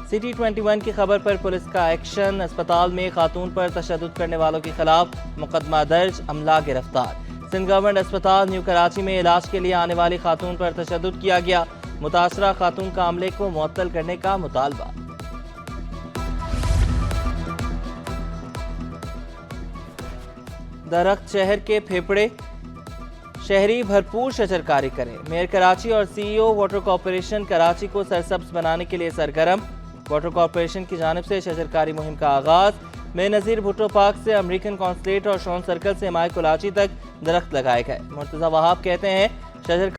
City 21 की खबर पर पुलिस का एक्शन। अस्पताल में खातून पर तशद्दुद करने वालों के खिलाफ मुकदमा दर्ज, अमला गिरफ्तार। सिंध गवर्नमेंट अस्पताल न्यू कराची में इलाज के लिए आने वाली खातून पर तशद्दुद किया गया। मुतासरा खातून का अमले को मुअत्तल करने का मुतालबा। दरख्त शहर के फेफड़े, शहरी भरपूर शजरकारी करें। मेयर कराची और सीईओ वाटर कॉरपोरेशन कराची को सरसब्ज बनाने के लिए सरगर्म। वाटर कॉरपोरेशन की जानिब से शजरकारी मुहिम का आगाज। में नज़ीर भुट्टो पार्क से अमेरिकन कॉन्सुलेट और शॉन सर्कल से माई कोलाची तक दरख्त लगाए गए। मुर्तज़ा वहाब कहते हैं शजर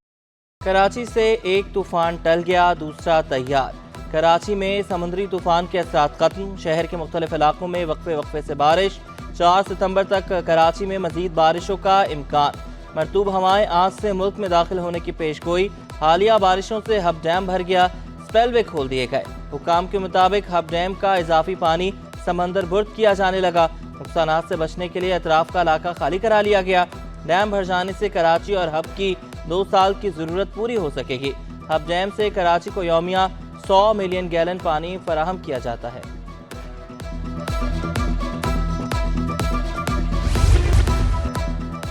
कराची से एक तूफान टल गया, दूसरा तैयार। कराची में समुद्री तूफान के असरात खत्म। शहर के मुख्तलिफ इलाकों में वक्फे वक्फे से बारिश। 4 सितंबर तक कराची में मजीद बारिशों का इम्कान। मरतूब हवाएं आज से मुल्क में दाखिल होने की पेशगोई। हालिया बारिशों से हब डैम भर गया, स्पेलवे खोल दिए गए। हुकाम के मुताबिक हब डैम का इजाफी पानी समंदर बुर्द किया जाने लगा। नुकसानात से बचने के लिए अतराफ का इलाका खाली करा लिया गया। डैम भर जाने से कराची और हब की 2 साल की जरूरत पूरी हो सकेगी। हब डैम से कराची को यौमिया 100 मिलियन गैलन पानी फराहम किया जाता है।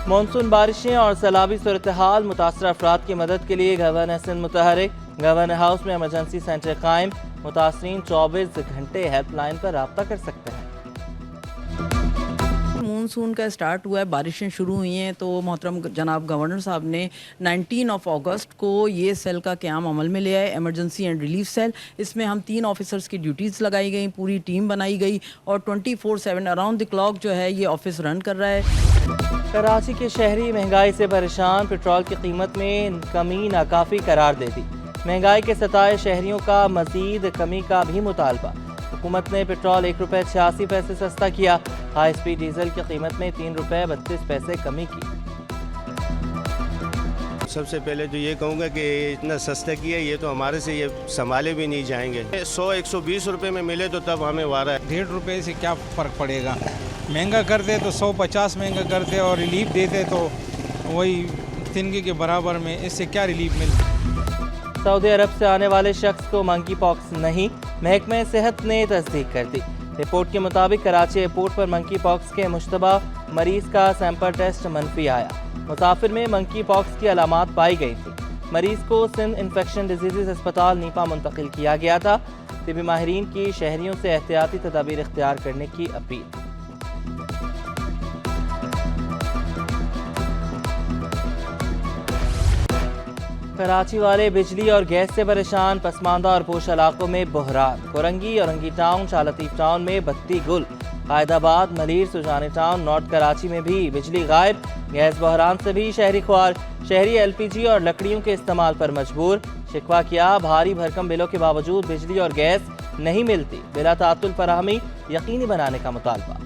मानसून बारिशें और सैलाबी सूरत हाल, मुतासरा अफराद की मदद के लिए गवर्नर सिंध मुतहरिक। गवर्नर हाउस में इमरजेंसी सेंटर कायम। मुतासरीन 24 घंटे हेल्पलाइन पर रब्ता कर सकते हैं। मानसून का स्टार्ट हुआ है, बारिशें शुरू हुई हैं, तो मोहतरम जनाब गवर्नर साहब ने 19 अगस्त को ये सेल का क़याम अमल में ले आए, इमरजेंसी एंड रिलीफ सेल। इसमें हम 3 ऑफिसर्स की ड्यूटीज़ लगाई गई, पूरी टीम बनाई गई और 24/7 अराउंड द क्लॉक जो है ये ऑफिस रन कर रहा है। कराची के शहरी महंगाई से परेशान। पेट्रोल की कीमत में कमी नाकाफी करार दे दी। महंगाई के सताए शहरियों का मजीद कमी का भी मुतालबा। हुकूमत ने पेट्रोल ₹1.86 सस्ता किया। हाई स्पीड डीजल की कीमत में ₹3.32 कमी की। सबसे पहले तो ये कहूँगा कि इतना सस्ता किया, ये तो हमारे से ये संभाले भी नहीं जाएंगे। 100-120 रुपए में मिले तो तब हमें वारा है। ₹1.5 से क्या फ़र्क पड़ेगा। महंगा कर दे तो 150 महंगा कर दे और रिलीफ देते तो वही तिनके के बराबर में, इससे क्या रिलीफ मिलता। सऊदी अरब से आने वाले शख्स को मंकी पॉक्स नहीं, महकमे सेहत ने तस्दीक कर दी। रिपोर्ट के मुताबिक कराची एयरपोर्ट पर मंकी पॉक्स के मुश्तबा मरीज का सैंपल टेस्ट मनफी आया। मुसाफिर में मंकी पॉक्स की अलामात पाई गई थी। मरीज को सिंध इन्फेक्शन डिजीज़ अस्पताल नीपा मुंतकिल किया गया था। तिबी माहिरीन की शहरियों से एहतियाती तदाबीर इख्तियार करने की अपील। कराची वाले बिजली और गैस से परेशान। पसमानदा और पोश इलाकों में बहरान। कोरंगी, औरंगी टाउन, शाह लतीफ टाउन में बत्ती गुल। कायदाबाद, मलीर, सुजानी टाउन, नॉर्थ कराची में भी बिजली गायब। गैस बहरान से भी शहरी ख्वार। शहरी LPG और लकड़ियों के इस्तेमाल पर मजबूर। शिकवा किया, भारी भरकम बिलों के बावजूद बिजली और गैस नहीं मिलती। बिला तातुल फराहमी यकीनी बनाने का मुतालबा।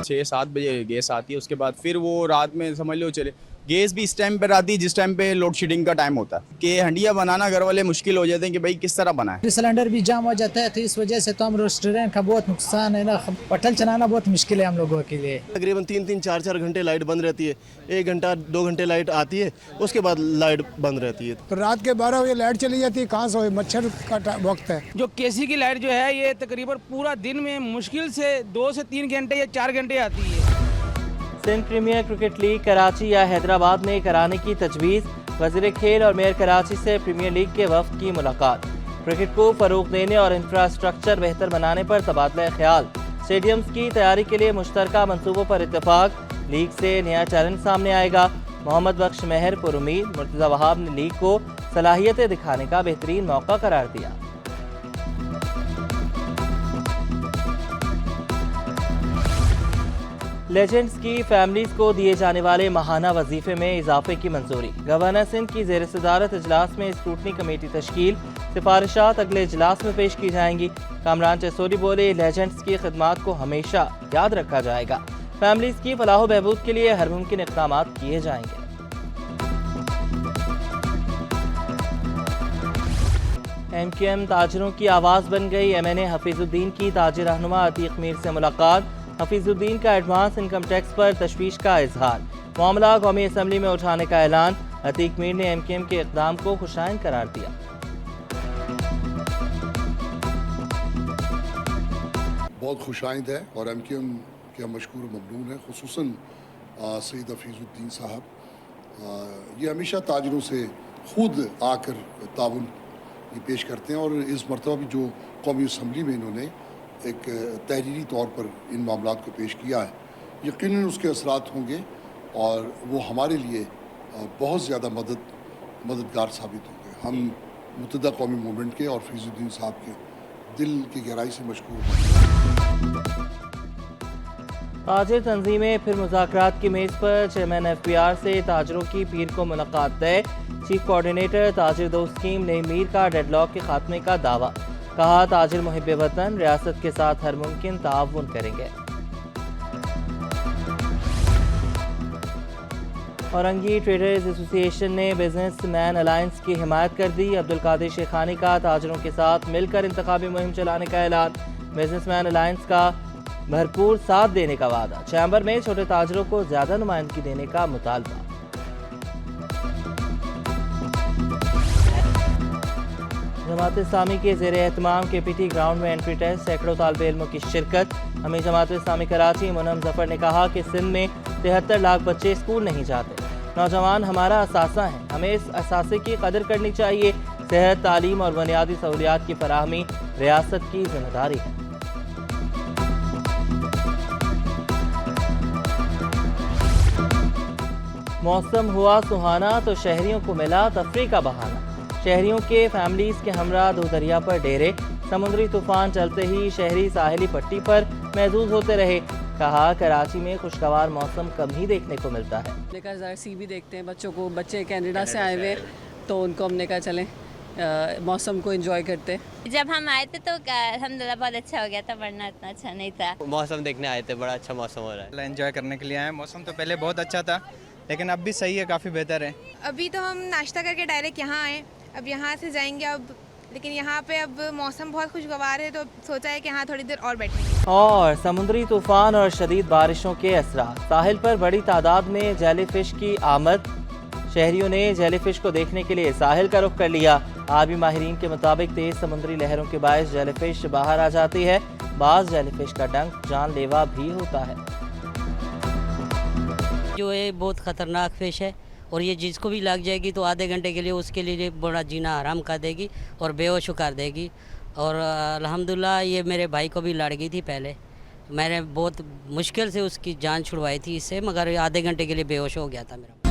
6-7 बजे गैस आती है, उसके बाद फिर वो रात में समझ लो चले गैस भी इस टाइम पर आती है जिस टाइम पे लोड शेडिंग का टाइम होता है कि हंडिया बनाना घर वाले मुश्किल हो जाते हैं कि भाई किस तरह बनाए। सिलेंडर भी जाम हो जाता है, तो इस वजह से तो हम रेस्टोरेंट का बहुत नुकसान है ना। होटल चलाना बहुत मुश्किल है हम लोगों के लिए। तकरीबन 3-3, 4-4 घंटे लाइट बंद रहती है। 1 घंटा 2 घंटे लाइट आती है, उसके बाद लाइट बंद रहती है। तो रात के 12 बजे लाइट चली जाती है, कहाँ से मच्छर का वक्त है। जो केसी की लाइट जो है ये तकरीबन पूरा दिन में मुश्किल से 2 से 3 घंटे या 4 घंटे आती है। Sindh Premier Cricket League Karachi या हैदराबाद में कराने की तजवीज़। वज़ीर खेल और मेयर कराची से प्रीमियर लीग के वफ्द की मुलाकात। क्रिकेट को फ़रोग़ देने और इंफ्रास्ट्रक्चर बेहतर बनाने पर तबादला ख्याल। स्टेडियम्स की तैयारी के लिए मुश्तरका मंसूबों पर इत्तेफाक। लीग से नया चैलेंज सामने आएगा। मोहम्मद बख्श मेहर पुरुमीद। मुर्तज़ा वहाब ने लीग को सलाहियतें दिखाने का बेहतरीन मौका करार दिया। लेजेंड्स की फैमिलीज को दिए जाने वाले माहाना वजीफे में इजाफे की मंजूरी। गवर्नर सिंध की ज़ेर सदारत इजलास में स्क्रूटनी कमेटी तश्कील। सिफारिशात अगले इजलास में पेश की जाएंगी। कामरान चसोरी बोले, लेजेंड्स की खिदमात को हमेशा याद रखा जाएगा। फैमिलीज की फलाह बहबूद के लिए हर मुमकिन इक़दाम किए जाएंगे। MQM ताजिरों की आवाज़ बन गई। MNA हफीजुद्दीन की ताजिर रहनुमा अतीक मीर से मुलाकात। हफीजुद्दीन का एडवांस इनकम टैक्स पर तशवीश का इजहार। मामला कौमी असम्बली में उठाने का ऐलान। अतीक मीर ने MKM के इक़दाम को खुशाइन करार दिया। बहुत खुशाइंद है और MKM के हम मशकूर ममनून हैं, खुसूसन सईद हफीज़ुद्दीन साहब। ये हमेशा ताजरों से खुद आकर ताउन ये पेश करते हैं और इस मरतबा भी जो कौमी असम्बली में इन्होंने एक तहरीरी तौर पर इन मामलात को पेश किया है, यकीनन उसके असरात होंगे और वो हमारे लिए बहुत ज़्यादा मददगार साबित होंगे। हम मुत्तहदा कौमी मूवमेंट के और फैज़ुद्दीन साहब के दिल की गहराई से मशकूर हैं। ताजिर तंजीमें फिर मुज़ाकरात की मेज़ पर, चेयरमैन FPR से ताजरों की पीर को मुलाकात तय। चीफ कोऑर्डिनेटर ताजिर दोस्त स्कीम ने मीर का डेडलॉक के खात्मे का दावा, कहा ताजिर मुहिब वतन रियासत के साथ हर मुमकिन ताउन करेंगे। औरंगी ट्रेडर्स एसोसिएशन ने बिजनेस मैन अलायंस की हिमायत कर दी। अब्दुल कादिर शेखानी का ताजरों के साथ मिलकर इंतखाबी मुहिम चलाने का ऐलान। बिजनेस मैन अलायंस का भरपूर साथ देने का वादा। चैम्बर में छोटे ताजरों को ज्यादा नुमाइंदगी देने का मुतालबा। जमात इस्लामी के ज़ेर एहतमाम KPT ग्राउंड में एंट्री टेस्ट, सैकड़ों तालिबे इल्मों की शिरकत। अमीर जमात इस्लामी कराची मुनम जफर ने कहा कि सिंध में 73 लाख बच्चे स्कूल नहीं जाते। नौजवान हमारा असासा है, हमें इस असासे की कदर करनी चाहिए। सेहत, तालीम और बुनियादी सहूलियात की फराहमी रियासत की जिम्मेदारी है। मौसम हुआ सुहाना तो शहरियों को मिला तफरी का बहाना। शहरियों के फैमिलीज के हमरा दो दरिया पर डेरे। समुद्री तूफान चलते ही शहरी साहिली पट्टी पर महजूज होते रहे। कहा कराची में खुशगवार मौसम कम ही देखने को मिलता है। हमने कहा ज़रा सी भी देखते हैं बच्चों को, बच्चे कनाडा से आए हुए तो उनको हमने कहा चलें मौसम को एंजॉय करते। जब हम आए थे तो अल्हम्दुलिल्लाह बहुत अच्छा हो गया था, वरना इतना अच्छा नहीं था। मौसम देखने आए थे, बड़ा अच्छा मौसम हो रहा है। एंजॉय करने के लिए आए। मौसम तो पहले बहुत अच्छा था लेकिन अब भी सही है, काफ़ी बेहतर है। अभी तो हम नाश्ता करके डायरेक्ट यहाँ आए, अब यहाँ से जाएंगे अब, लेकिन यहाँ पे अब मौसम बहुत खुशगवार है तो सोचा है कि यहाँ थोड़ी देर और बैठेंगे। और समुद्री तूफान और शदीद बारिशों के असरात, साहिल पर बड़ी तादाद में जेलीफिश की आमद। शहरियों ने जेलीफिश को देखने के लिए साहिल का रुख कर लिया। आबी माहिरीन के मुताबिक तेज समुद्री लहरों के बायस जेलीफिश बाहर आ जाती है। बाज जेलीफिश का डंक जानलेवा भी होता है। जो है बहुत ख़तरनाक फिश है और ये जिसको भी लग जाएगी तो आधे घंटे के लिए उसके लिए बड़ा जीना हराम कर देगी और बेहोश कर देगी। और अल्हम्दुलिल्लाह ये मेरे भाई को भी लड़ गई थी पहले, मैंने बहुत मुश्किल से उसकी जान छुड़वाई थी इससे, मगर आधे घंटे के लिए बेहोश हो गया था मेरा।